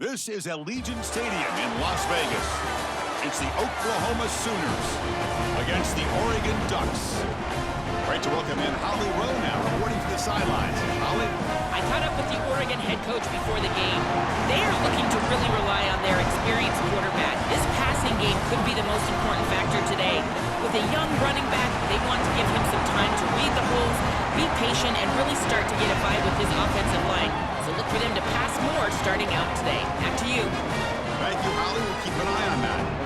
This is Allegiant Stadium in Las Vegas. It's the Oklahoma Sooners against the Oregon Ducks. Great to welcome in Holly Rowe now, reporting from the sidelines. Holly? I caught up with the Oregon head coach before the game. They are looking to really rely on their experienced quarterback. This passing game could be the most important factor today. With a young running back, they want to give him some time to read the holes, be patient, and really start to get a vibe with his offensive line. So look for them to pass more starting out today. Back to you. Thank you, Holly. We'll keep an eye on that.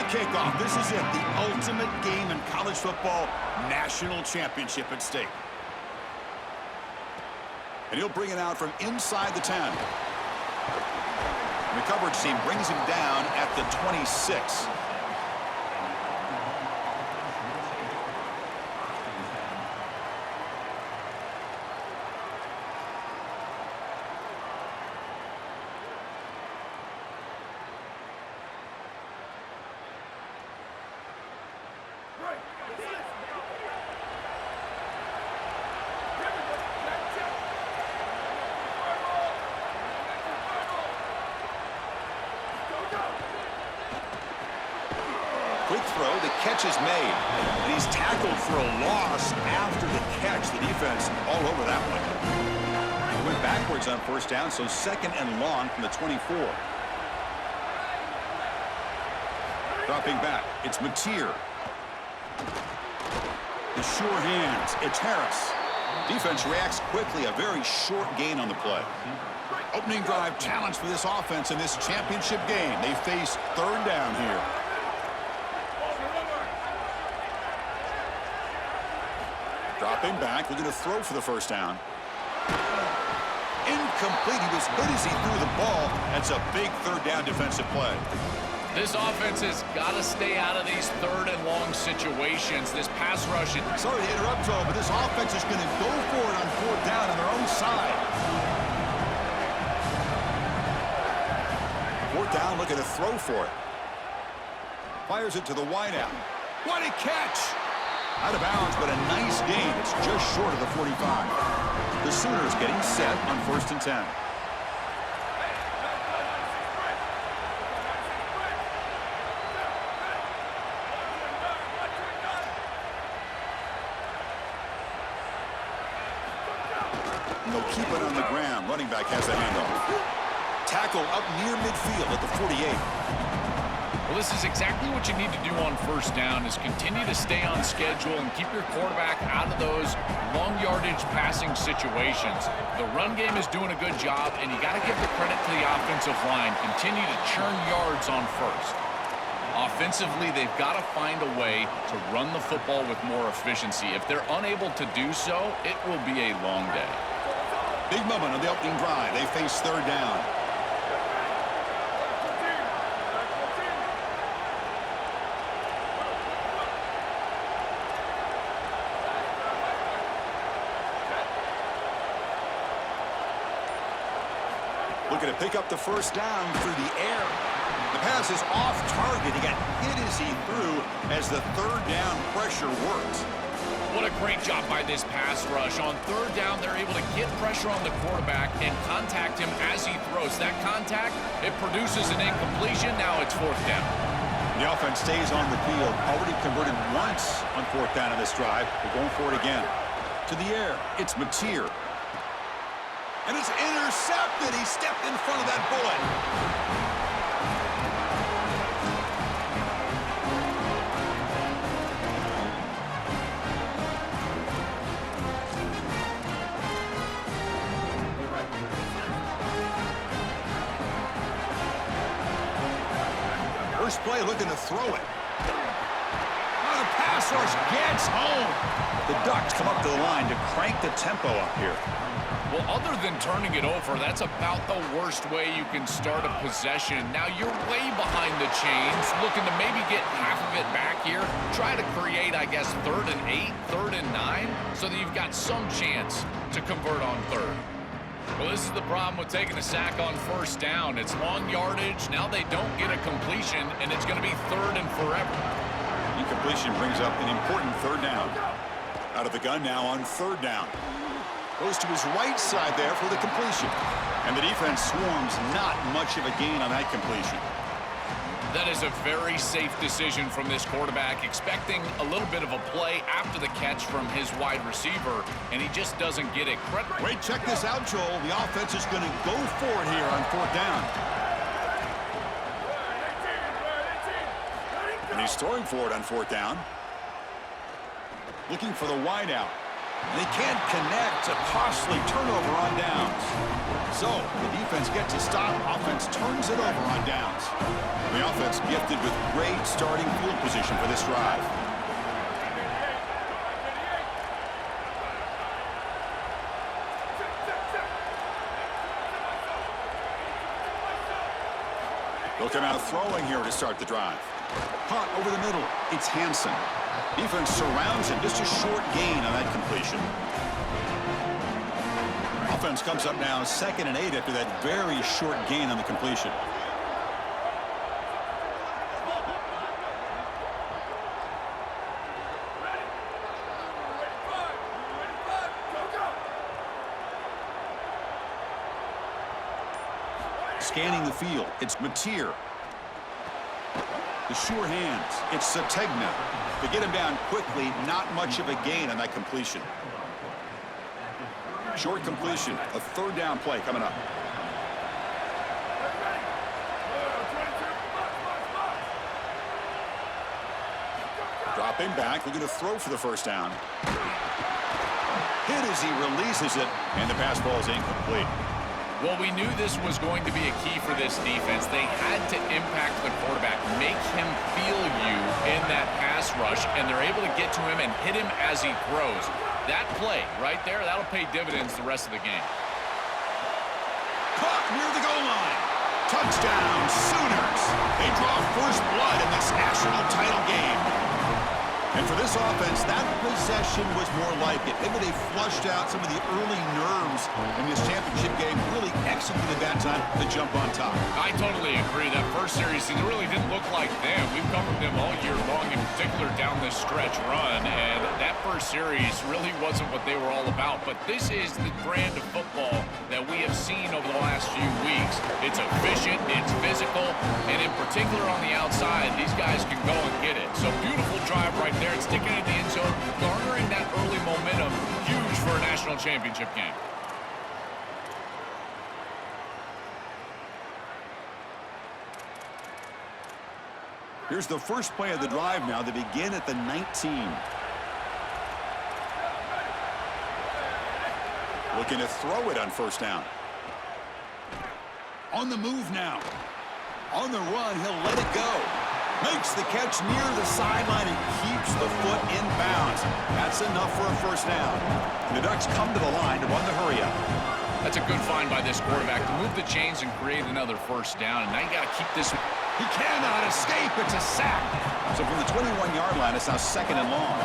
Kickoff. This is it, the ultimate game in college football, national championship at stake. And he'll bring it out from inside the 10. And the coverage team brings him down at the 26. Quick throw, the catch is made. And he's tackled for a loss after the catch. The defense all over that one. He went backwards on first down, so second and long from the 24. Dropping back, it's Mateer. The sure hands, it's Harris. Defense reacts quickly, a very short gain on the play. Opening drive challenge for this offense in this championship game. They face third down here. Dropping back, looking to throw for the first down. Incomplete. He was good as he threw the ball. That's a big third down defensive play. This offense has got to stay out of these third and long situations. This pass rush. Sorry to interrupt, Joe, but this offense is going to go for it on fourth down on their own side. Fourth down, looking to throw for it. Fires it to the wideout. What a catch! Out of bounds, but a nice gain. It's just short of the 45. The Sooners getting set on 1st and 10. And they'll keep it on the ground. Running back has the handoff. Tackle up near midfield at the 48. Well, this is exactly what you need to do on first down is continue to stay on schedule and keep your quarterback out of those long yardage passing situations. The run game is doing a good job, and you got to give the credit to the offensive line. Continue to churn yards on first. Offensively, they've got to find a way to run the football with more efficiency. If they're unable to do so, it will be a long day. Big moment on the opening drive. They face third down. Looking to pick up the first down through the air. The pass is off target. He got hit as he threw as the third down pressure worked. What a great job by this pass rush. On third down, they're able to get pressure on the quarterback and contact him as he throws. That contact, it produces an incompletion. Now it's fourth down. The offense stays on the field. Already converted once on fourth down on this drive. They're going for it again. To the air, it's Mateer. And it's intercepted. He stepped in front of that bullet. First play looking to throw it. Oh, the pass rush gets home. The Ducks come up to the line to crank the tempo up here. Well, other than turning it over, that's about the worst way you can start a possession. Now, you're way behind the chains, looking to maybe get half of it back here. Try to create, I guess, 3rd and 8, 3rd and 9, so that you've got some chance to convert on 3rd. Well, this is the problem with taking a sack on 1st down. It's long yardage. Now they don't get a completion, and it's going to be 3rd and forever. Incompletion brings up an important 3rd down. Out of the gun now on 3rd down. Goes to his right side there for the completion. And the defense swarms, not much of a gain on that completion. That is a very safe decision from this quarterback, expecting a little bit of a play after the catch from his wide receiver, and he just doesn't get it. Wait, check this out, Joel. The offense is going to go for it here on 4th down. And he's throwing for it on 4th down. Looking for the wideout. They can't connect. A costly turnover on downs. So the defense gets a stop. Offense turns it over on downs. The offense gifted with great starting field position for this drive. They'll come out throwing here to start the drive. Punt over the middle. It's Hansen. Defense surrounds him. Just a short gain on that completion. Offense comes up now 2nd and 8 after that very short gain on the completion. Scanning the field. It's Mateer. The sure hands. It's Sategna. To get him down quickly, not much of a gain on that completion. Short completion. A 3rd down play coming up. Dropping back, looking to throw for the 1st down. Hit as he releases it, and the pass ball is incomplete. Well, we knew this was going to be a key for this defense. They had to impact the quarterback, make him feel you in that pass rush, and they're able to get to him and hit him as he throws. That play right there, that'll pay dividends the rest of the game. Caught near the goal line. Touchdown, Sooners. They draw first blood in this national title game. And for this offense, that possession was more like it. Maybe they flushed out some of the early nerves in this championship game, really executed that time to jump on top. I totally agree. That first series, it really didn't look like them. We've covered them all year long, in particular down this stretch run, and that first series really wasn't what they were all about. But this is the brand of football that we have seen over the last few weeks. It's efficient, it's physical, and in particular on the outside, these guys can go and get it. So beautiful drive right there. It's sticking in the end zone, garnering that early momentum, huge for a national championship game. Here's the first play of the drive now. They begin at the 19. Looking to throw it on 1st down. On the move now. On the run, he'll let it go. Makes the catch near the sideline and keeps the foot in bounds. That's enough for a 1st down. The Ducks come to the line to run the hurry up. That's a good find by this quarterback to move the chains and create another 1st down. And now you got to keep this. He cannot escape. It's a sack. So from the 21-yard line, it's now 2nd and long.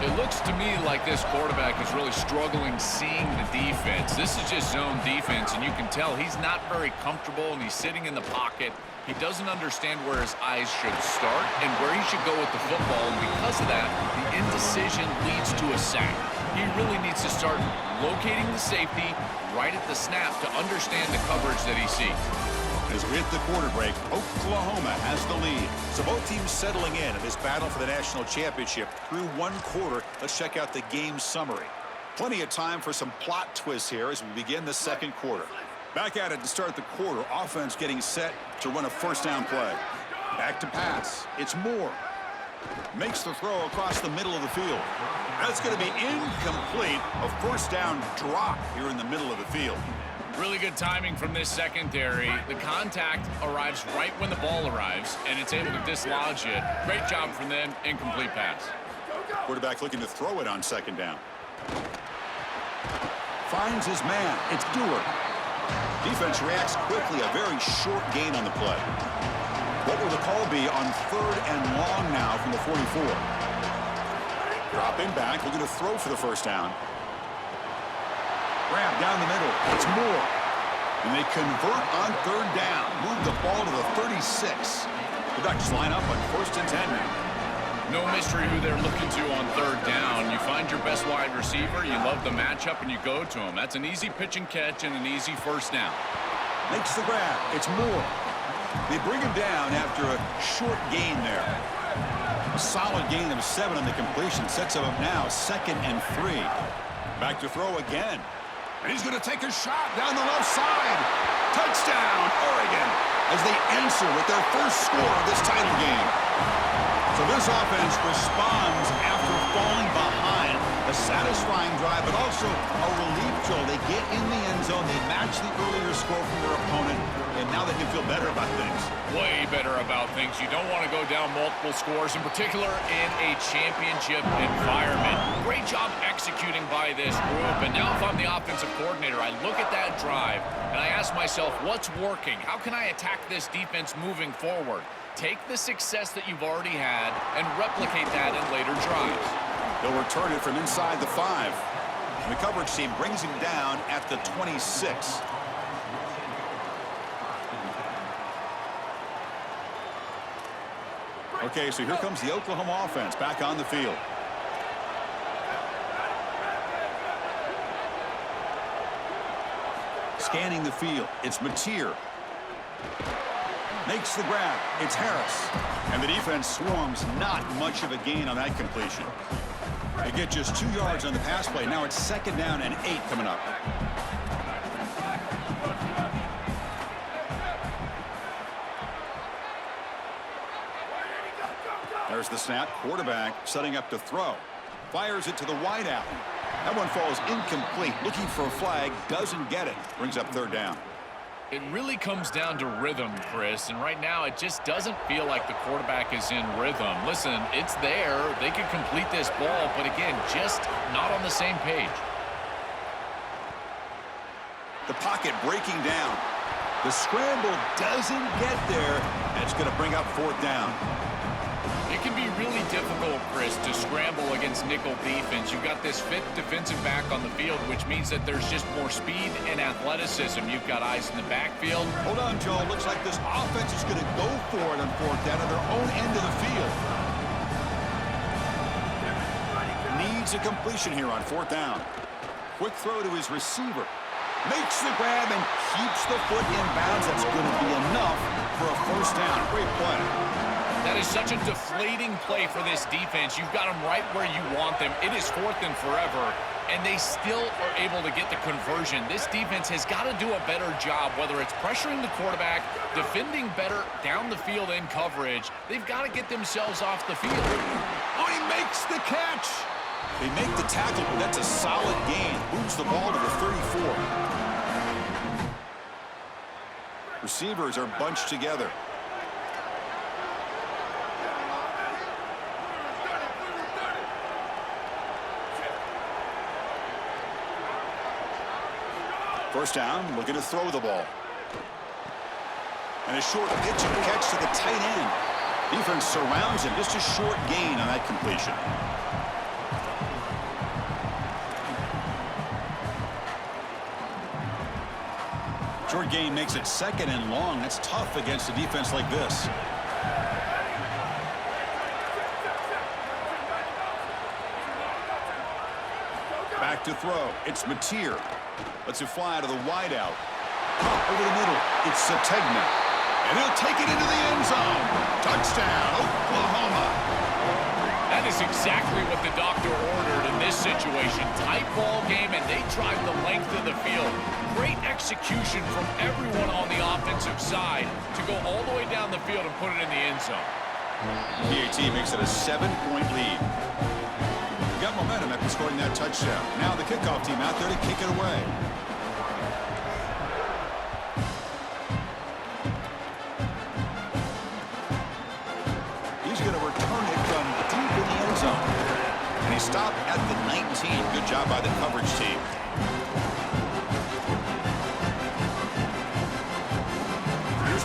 It looks to me like this quarterback is really struggling seeing the defense. This is just zone defense, and you can tell he's not very comfortable, and he's sitting in the pocket. He doesn't understand where his eyes should start and where he should go with the football, and because of that, the indecision leads to a sack. He really needs to start locating the safety right at the snap to understand the coverage that he sees. As we hit the quarter break, Oklahoma has the lead. So both teams settling in this battle for the national championship through 1 quarter. Let's check out the game summary. Plenty of time for some plot twists here as we begin the 2nd quarter. Back at it to start the quarter. Offense getting set to run a 1st down play. Back to pass. It's Moore. Makes the throw across the middle of the field. That's going to be incomplete. A 1st down drop here in the middle of the field. Really good timing from this secondary. The contact arrives right when the ball arrives, and it's able to dislodge it. Great job from them. Incomplete pass. Quarterback looking to throw it on 2nd down. finds his man. It's Dewar. Defense reacts quickly. A very short gain on the play. What will the call be on 3rd and long now from the 44? Dropping back, looking to throw for the first down. Grab down the middle. It's Moore. And they convert on 3rd down. Move the ball to the 36. The Ducks line up on 1st and 10 now. No mystery who they're looking to on 3rd down. You find your best wide receiver, you love the matchup, and you go to him. That's an easy pitch and catch and an easy first down. Makes the grab. It's Moore. They bring him down after a short gain there. A solid gain of 7 on the completion. Sets him up now, 2nd and 3. Back to throw again. And he's going to take a shot down the left side. Touchdown, Oregon, as they answer with their first score of this title game. So this offense responds after falling behind. A satisfying drive, but also a relief jolt. They get in the end zone. They match the earlier score from their opponent, and now they can feel better about things. Way better about things. You don't want to go down multiple scores, in particular in a championship environment. Great job executing by this group. And now if I'm the offensive coordinator, I look at that drive, and I ask myself, what's working? How can I attack this defense moving forward? Take the success that you've already had and replicate that in later drives. They'll return it from inside the 5. And the coverage team brings him down at the 26. Okay, so here comes the Oklahoma offense back on the field. Scanning the field, it's Mateer. Makes the grab. It's Harris. And the defense swarms. Not much of a gain on that completion. They get just 2 yards on the pass play. Now it's 2nd down and 8 coming up. There's the snap. Quarterback setting up to throw. Fires it to the wideout. That one falls incomplete. Looking for a flag. Doesn't get it. Brings up 3rd down. It really comes down to rhythm, Chris, and right now it just doesn't feel like the quarterback is in rhythm. Listen, it's there. They could complete this ball, but again, just not on the same page. The pocket breaking down. The scramble doesn't get there, and it's going to bring up 4th down. It can be really difficult, Chris, to scramble against nickel defense. You've got this 5th defensive back on the field, which means that there's just more speed and athleticism. You've got eyes in the backfield. Hold on, Joe. Looks like this offense is going to go for it on 4th down at their own end of the field. Needs a completion here on 4th down. Quick throw to his receiver. Makes the grab and keeps the foot in bounds. That's going to be enough for a first down. Great play. That is such a deflating play for this defense. You've got them right where you want them. It is 4th and forever, and they still are able to get the conversion. This defense has got to do a better job, whether it's pressuring the quarterback, defending better down the field in coverage. They've got to get themselves off the field. Oh, he makes the catch. They make the tackle, but that's a solid gain. Moves the ball to the 34. Receivers are bunched together. First down, looking to throw the ball. And a short pitch and catch to the tight end. Defense surrounds him. Just a short gain on that completion. Short gain makes it 2nd and long. That's tough against a defense like this. Back to throw. It's Mateer. Lets it fly to the wideout. Pop over the middle. It's Sategna. And he'll take it into the end zone. Touchdown, Oklahoma. That is exactly what the doctor ordered in this situation. Tight ball game, and they drive the length of the field. Great execution from everyone on the offensive side to go all the way down the field and put it in the end zone. PAT makes it a 7-point lead. Got momentum after scoring that touchdown. Now the kickoff team out there to kick it away. He's going to return it from deep in the end zone. And he stopped at the 19. Good job by the coverage team.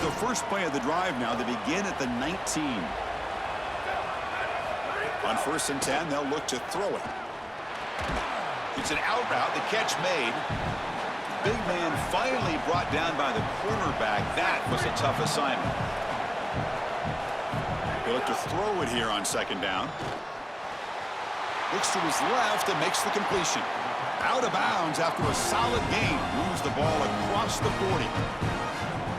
the first play of the drive now. They begin at the 19. On 1st and 10, they'll look to throw it. It's an out route. The catch made. Big man finally brought down by the cornerback. That was a tough assignment. They look to throw it here on 2nd down. Looks to his left and makes the completion. Out of bounds after a solid gain. Moves the ball across the 40.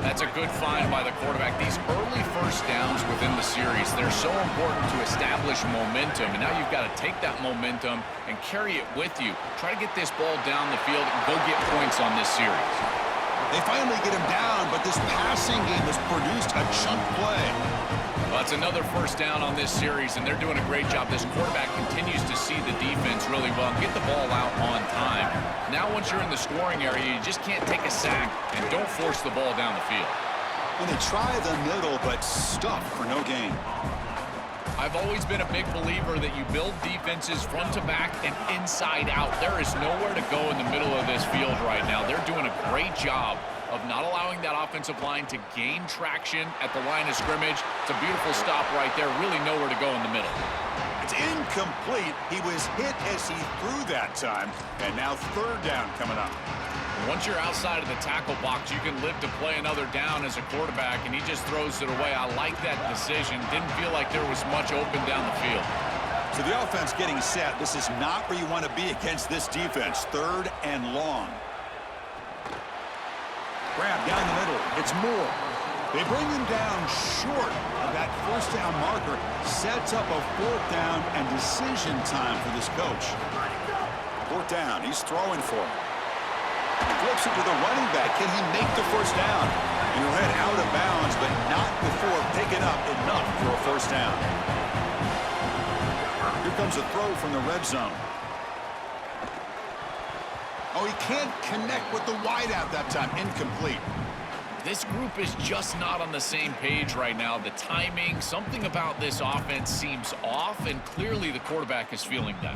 That's a good find by the quarterback. These early first downs within the series, they're so important to establish momentum. And now you've got to take that momentum and carry it with you. Try to get this ball down the field and go get points on this series. They finally get him down, but this passing game has produced a chunk play. Well, it's another 1st down on this series, and they're doing a great job. This quarterback continues to see the defense really well and get the ball out on time. Now, once you're in the scoring area, you just can't take a sack and don't force the ball down the field. And they try the middle, but stuff for no gain. I've always been a big believer that you build defenses front to back and inside out. There is nowhere to go in the middle of this field right now. They're doing a great job of not allowing that offensive line to gain traction at the line of scrimmage. It's a beautiful stop right there. Really nowhere to go in the middle. It's incomplete. He was hit as he threw that time. And now 3rd down coming up. Once you're outside of the tackle box, you can live to play another down as a quarterback, and he just throws it away. I like that decision. Didn't feel like there was much open down the field. So the offense getting set. This is not where you want to be against this defense. 3rd and long. Grab down the middle. It's Moore. They bring him down short of that 1st down marker. Sets up a 4th down and decision time for this coach. 4th down. He's throwing for it. Flips it to the running back. Can he make the 1st down? And he'll head out of bounds, but not before picking up enough for a 1st down. Here comes a throw from the red zone. Oh, he can't connect with the wideout that time. Incomplete. This group is just not on the same page right now. The timing, something about this offense seems off, and clearly the quarterback is feeling that.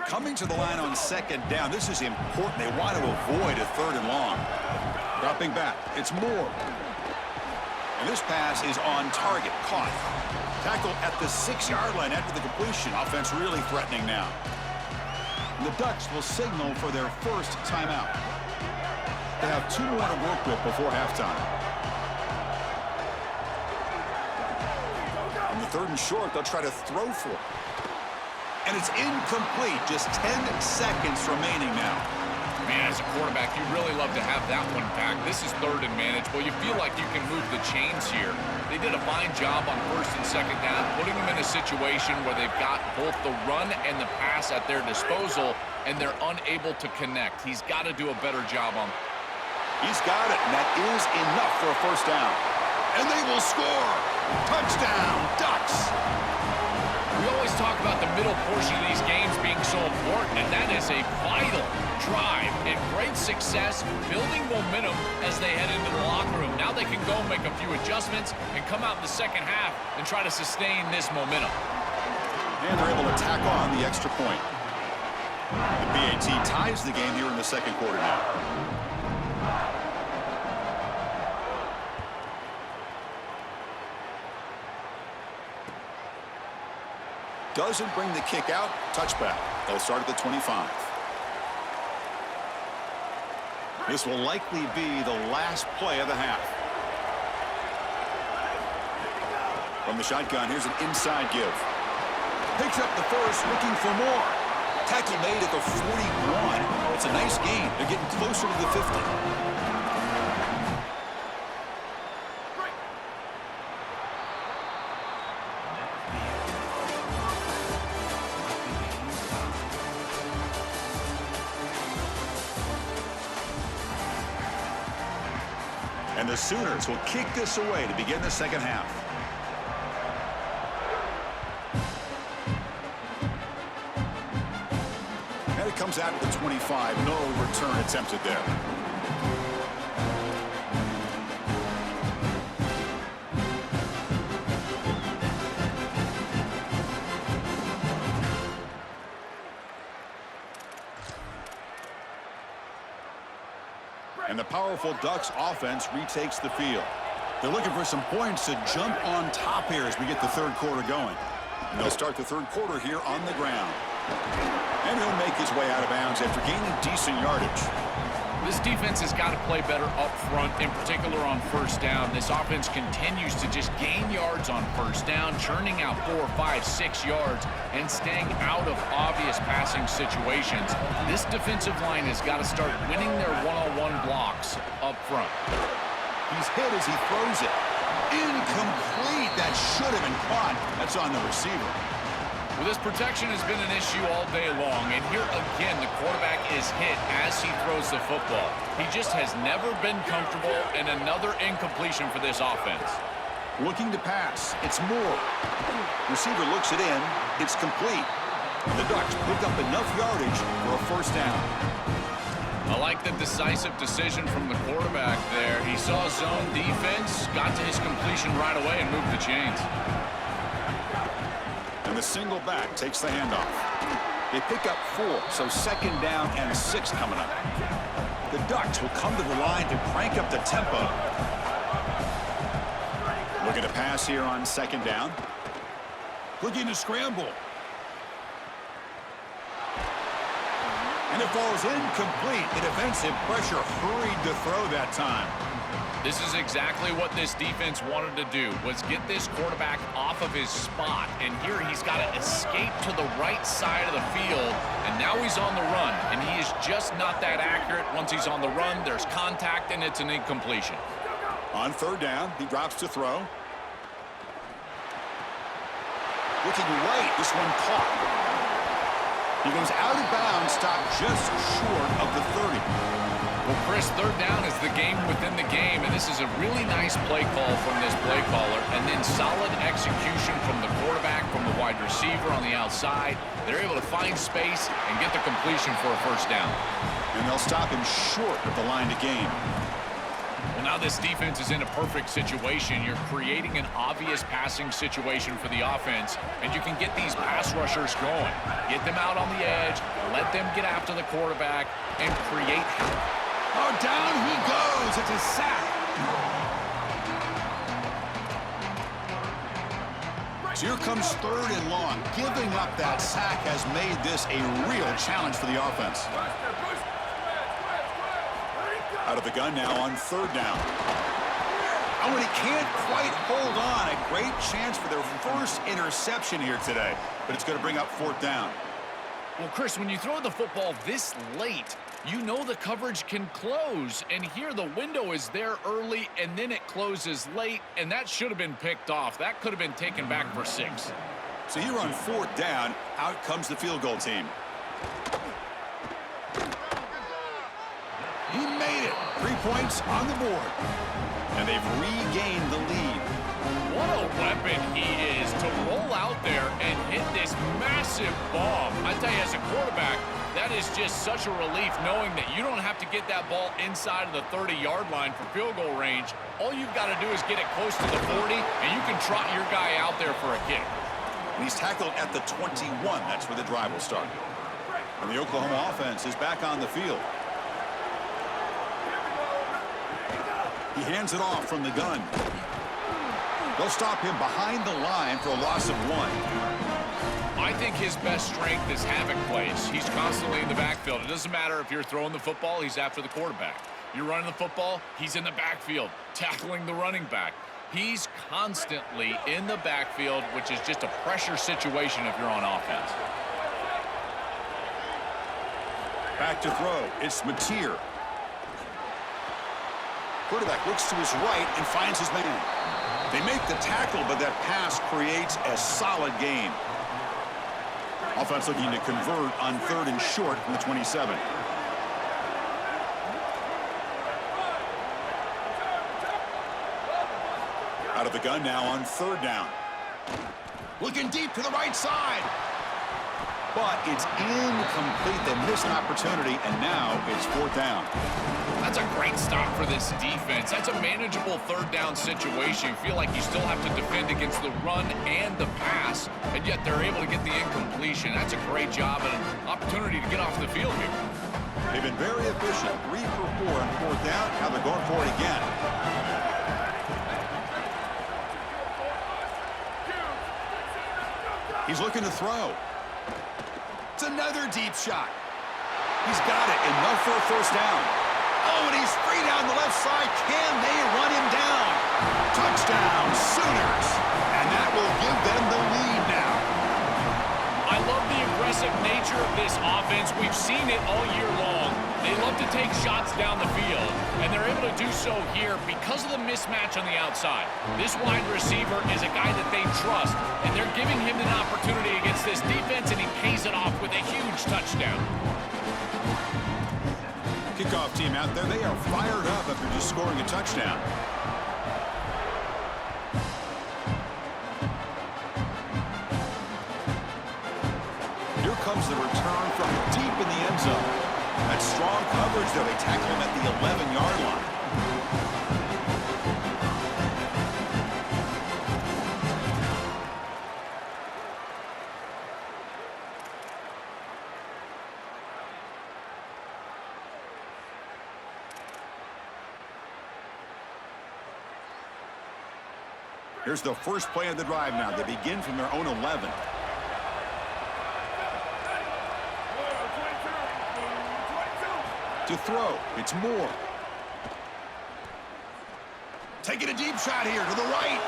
Coming to the line on 2nd down. This is important. They want to avoid a 3rd and long. Dropping back. It's Moore. And this pass is on target. Caught. Tackle at the 6-yard line after the completion. Offense really threatening now. And the Ducks will signal for their 1st timeout. They have 2 more to work with before halftime. On the 3rd and short, they'll try to throw for it. And it's incomplete. Just 10 seconds remaining now. Man, as a quarterback, you really love to have that one back. This is 3rd and manageable. You feel like you can move the chains here. They did a fine job on 1st and 2nd down, putting them in a situation where they've got both the run and the pass at their disposal, and they're unable to connect. He's got to do a better job on. He's got it, and that is enough for a 1st down. And they will score. Touchdown, Ducks. We always talk about the middle portion of these games being so important, and that is a vital drive and great success, building momentum as they head into the locker room. Now they can go make a few adjustments and come out in the 2nd half and try to sustain this momentum. And they're able to tack on the extra point. The BAT ties the game here in the 2nd quarter now. Doesn't bring the kick out. Touchback. They'll start at the 25. This will likely be the last play of the half. From the shotgun, here's an inside give. Picks up the 1st, looking for more. Tackle made at the 41. It's a nice gain. They're getting closer to the 50. And the Sooners will kick this away to begin the 2nd half. And it comes out at the 25. No return attempted there. And the powerful Ducks offense retakes the field. They're looking for some points to jump on top here as we get the third quarter going. And they'll start the third quarter here on the ground. And he'll make his way out of bounds after gaining decent yardage. This defense has got to play better up front, in particular on first down. This offense continues to just gain yards on first down, churning out 4, 5, 6 yards, and staying out of obvious passing situations. This defensive line has got to start winning their one-on-one blocks up front. He's hit as he throws it. Incomplete. That should have been caught. That's on the receiver. Well, this protection has been an issue all day long, and here again the quarterback is hit as he throws the football. He just has never been comfortable, and another incompletion for this offense. Looking to pass. It's Moore. Receiver looks it in. It's complete. The Ducks pick up enough yardage for a first down. I like the decisive decision from the quarterback there. He saw zone defense, got to his completion right away, and moved the chains. And the single back takes the handoff. They pick up 4, so second down and 6 coming up. The Ducks will come to the line to crank up the tempo. Looking to pass here on second down. Looking to scramble. And it falls incomplete. The defensive pressure hurried to throw that time. This is exactly what this defense wanted to do, was get this quarterback off of his spot. And here he's got to escape to the right side of the field, and now he's on the run. And he is just not that accurate. Once he's on the run, there's contact, and it's an incompletion. On third down, he drops to throw. Looking right, this one caught. He goes out of bounds, stopped just short of the 30. Well, Chris, third down is the game within the game, and this is a really nice play call from this play caller, and then solid execution from the quarterback, from the wide receiver on the outside. They're able to find space and get the completion for a first down. And they'll stop him short of the line to gain. Well, now this defense is in a perfect situation. You're creating an obvious passing situation for the offense, and you can get these pass rushers going. Get them out on the edge, let them get after the quarterback, and create help. Oh, down he goes. It's a sack. So here comes third and long. Giving up that sack has made this a real challenge for the offense. Out of the gun now on third down. Oh, and he can't quite hold on. A great chance for their first interception here today, but it's going to bring up fourth down. Well, Chris, when you throw the football this late, you know the coverage can close, and here the window is there early, and then it closes late, and that should have been picked off. That could have been taken back for 6. So here on fourth down, out comes the field goal team. He made it. 3 points on the board. And they've regained the lead. What a weapon he is to roll out there and hit this massive bomb. I tell you, as a quarterback, that is just such a relief knowing that you don't have to get that ball inside of the 30-yard line for field goal range. All you've got to do is get it close to the 40, and you can trot your guy out there for a kick. And he's tackled at the 21. That's where the drive will start. And the Oklahoma offense is back on the field. He hands it off from the gun. They'll stop him behind the line for a loss of 1. I think his best strength is havoc plays. He's constantly in the backfield. It doesn't matter if you're throwing the football, he's after the quarterback. You're running the football, he's in the backfield, tackling the running back. He's constantly in the backfield, which is just a pressure situation if you're on offense. Back to throw. It's Mateer. Quarterback looks to his right and finds his man. They make the tackle, but that pass creates a solid gain. Offense looking to convert on third and short from the 27. Out of the gun now on third down. Looking deep to the right side. But it's incomplete. They missed an opportunity, and now it's fourth down. That's a great stop for this defense. That's a manageable third down situation. You feel like you still have to defend against the run and the pass, and yet they're able to get the incompletion. That's a great job and an opportunity to get off the field here. They've been very efficient, 3 for 4 on 4th down. Now they're going for it again. He's looking to throw. It's another deep shot. He's got it, enough for a first down. Oh, and he's free down the left side. Can they run him down? Touchdown, Sooners. And that will give them the lead now. I love the aggressive nature of this offense. We've seen it all year long. They love to take shots down the field, and they're able to do so here because of the mismatch on the outside. This wide receiver is a guy that they trust, and they're giving him an opportunity against this defense, and he pays it off with a huge touchdown. Kickoff team out there, they are fired up after just scoring a touchdown. Here comes the return from deep in the end zone. That strong coverage, though, they tackle him at the 11-yard line. Here's the first play of the drive now. They begin from their own 11. To throw, it's Moore. Taking a deep shot here to the right.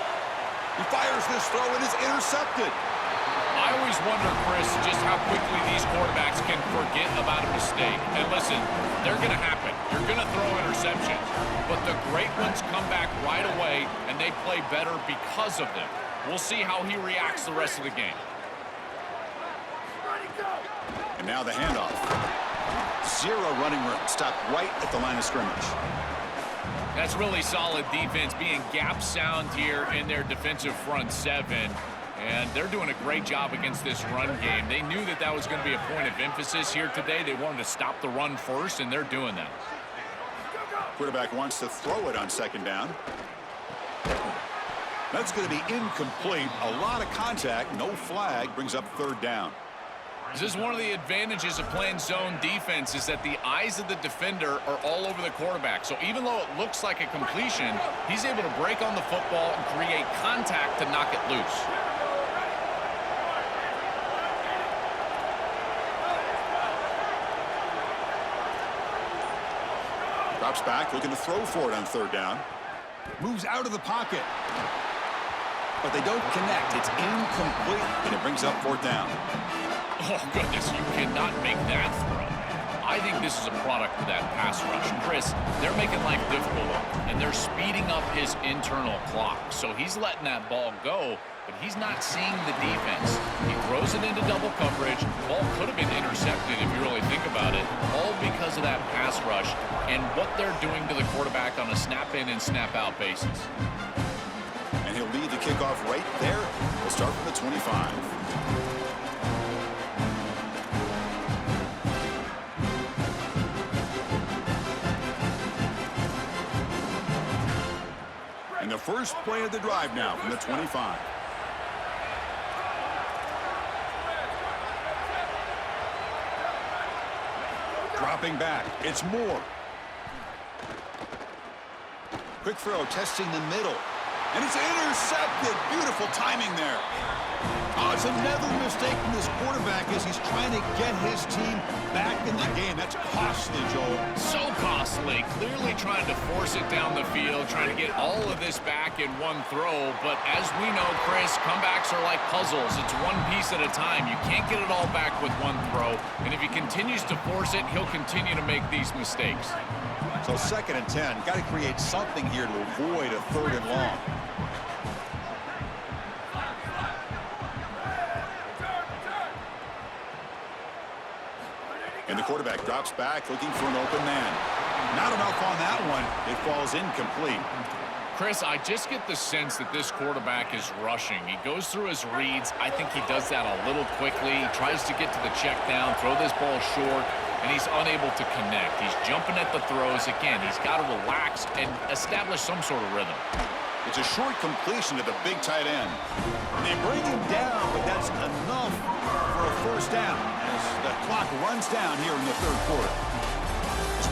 He fires this throw and is intercepted. I always wonder, Chris, just how quickly these quarterbacks can forget about a mistake. And listen, they're going to happen. You're going to throw interceptions. But the great ones come back right away, and they play better because of them. We'll see how he reacts the rest of the game. And now the handoff. 0 running room. Stopped right at the line of scrimmage. That's really solid defense, being gap sound here in their defensive front 7. And they're doing a great job against this run game. They knew that that was going to be a point of emphasis here today. They wanted to stop the run first, and they're doing that. Quarterback wants to throw it on 2nd down. That's going to be incomplete. A lot of contact. No flag. Brings up 3rd down. This is one of the advantages of playing zone defense is that the eyes of the defender are all over the quarterback. So even though it looks like a completion, he's able to break on the football and create contact to knock it loose. Drops back, looking to throw for it on 3rd down. Moves out of the pocket. But they don't connect. It's incomplete, and it brings up 4th down. Oh, goodness, you cannot make that throw. I think this is a product of that pass rush. Chris, they're making life difficult, and they're speeding up his internal clock. So he's letting that ball go, but he's not seeing the defense. He throws it into double coverage. Ball could have been intercepted if you really think about it, all because of that pass rush and what they're doing to the quarterback on a snap-in and snap-out basis. And he'll lead the kickoff right there. We'll start from the 25. And the first play of the drive now from the 25. Dropping back, it's Moore. Quick throw, testing the middle. And it's intercepted. Beautiful timing there. Oh, it's another mistake from this quarterback as he's trying to get his team back in the game. That's costly, Joel. So costly. Clearly trying to force it down the field, trying to get all of this back in one throw. But as we know, Chris, comebacks are like puzzles. It's one piece at a time. You can't get it all back with one throw. And if he continues to force it, he'll continue to make these mistakes. So 2nd and 10. Got to create something here to avoid a 3rd and long. And the quarterback drops back, looking for an open man. Not enough on that one. It falls incomplete. Chris, I just get the sense that this quarterback is rushing. He goes through his reads. I think he does that a little quickly. He tries to get to the check down, throw this ball short, and he's unable to connect. He's jumping at the throws. Again, he's got to relax and establish some sort of rhythm. It's a short completion to the big tight end. They bring him down, but that's enough for a first down as the clock runs down here in the 3rd quarter.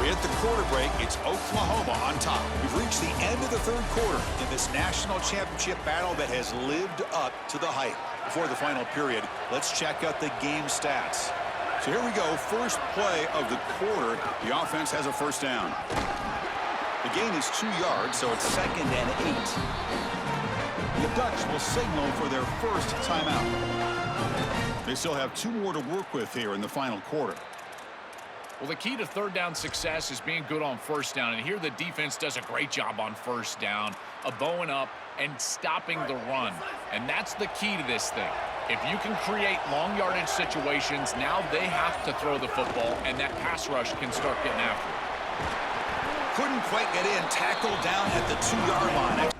We hit the quarter break. It's Oklahoma on top. We've reached the end of the third quarter in this national championship battle that has lived up to the hype. Before the final period, let's check out the game stats. So here we go. First play of the quarter. The offense has a first down. The gain is 2 yards, so it's 2nd and 8. The Ducks will signal for their first timeout. They still have 2 more to work with here in the final quarter. Well, the key to third down success is being good on first down. And here the defense does a great job on first down of bowing up and stopping the run. And that's the key to this thing. If you can create long yardage situations, now they have to throw the football, and that pass rush can start getting after it. Couldn't quite get in. Tackled down at the 2-yard line.